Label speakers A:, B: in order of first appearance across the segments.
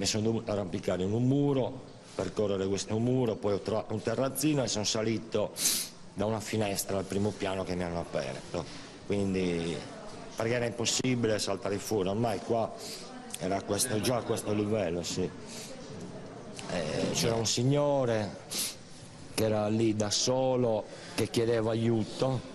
A: mi sono dovuto arrampicare in un muro, percorrere questo muro, poi ho trovato un terrazzino e sono salito da una finestra al primo piano che mi hanno aperto. Quindi, perché era impossibile saltare fuori, ormai qua era già a questo livello, sì. C'era un signore che era lì da solo, che chiedeva aiuto.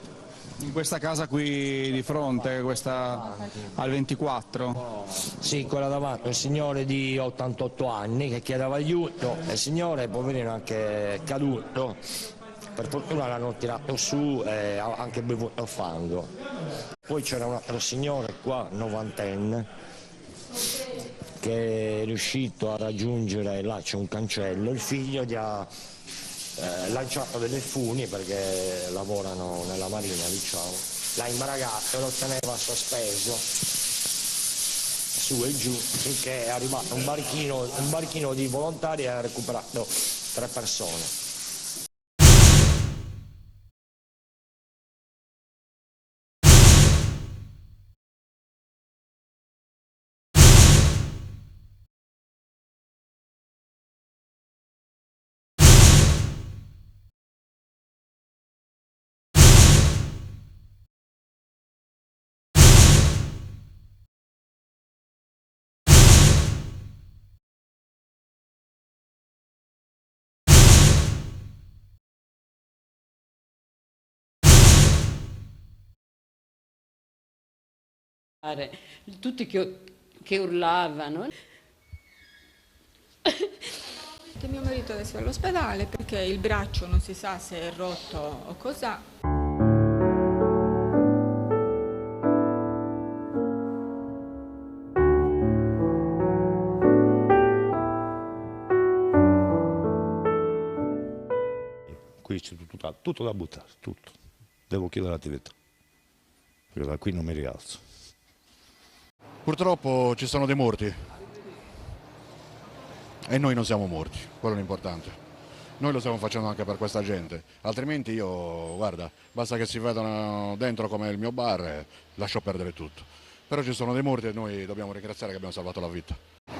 B: In questa casa qui di fronte, questa al 24?
A: Sì, quella davanti, un signore di 88 anni che chiedeva aiuto, e il signore, poverino, anche caduto. Per fortuna l'hanno tirato su e ha anche bevuto fango. Poi c'era un altro signore qua, novantenne, che è riuscito a raggiungere, là c'è un cancello, il figlio gli ha lanciato delle funi, perché lavorano nella marina, diciamo, l'ha imbragato e lo teneva sospeso su e giù finché è arrivato un barchino di volontari e ha recuperato 3 persone.
C: Tutti che urlavano.
D: Che mio marito adesso è all'ospedale perché il braccio non si sa se è rotto o cos'ha.
E: Qui c'è tutto da buttare, tutto. Devo chiudere l'attività, perché da qui non mi rialzo.
F: Purtroppo ci sono dei morti e noi non siamo morti, quello è l'importante. Noi lo stiamo facendo anche per questa gente, altrimenti io, guarda, basta che si vedano dentro come il mio bar e lascio perdere tutto. Però ci sono dei morti e noi dobbiamo ringraziare che abbiamo salvato la vita.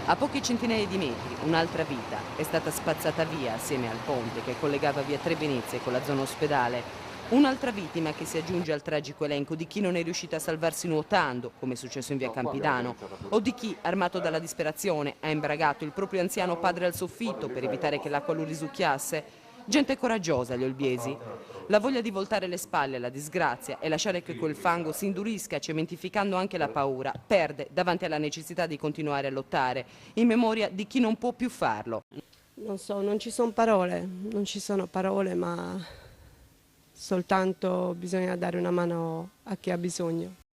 G: A poche centinaia di metri, un'altra vita è stata spazzata via assieme al ponte che collegava via Tre Venezie con la zona ospedale. Un'altra vittima che si aggiunge al tragico elenco di chi non è riuscito a salvarsi nuotando, come è successo in via Campidano, o di chi, armato dalla disperazione, ha imbragato il proprio anziano padre al soffitto per evitare che l'acqua lo risucchiasse. Gente coraggiosa, gli olbiesi. La voglia di voltare le spalle alla disgrazia e lasciare che quel fango si indurisca, cementificando anche la paura, perde davanti alla necessità di continuare a lottare, in memoria di chi non può più farlo.
H: Non so, non ci sono parole, ma soltanto bisogna dare una mano a chi ha bisogno.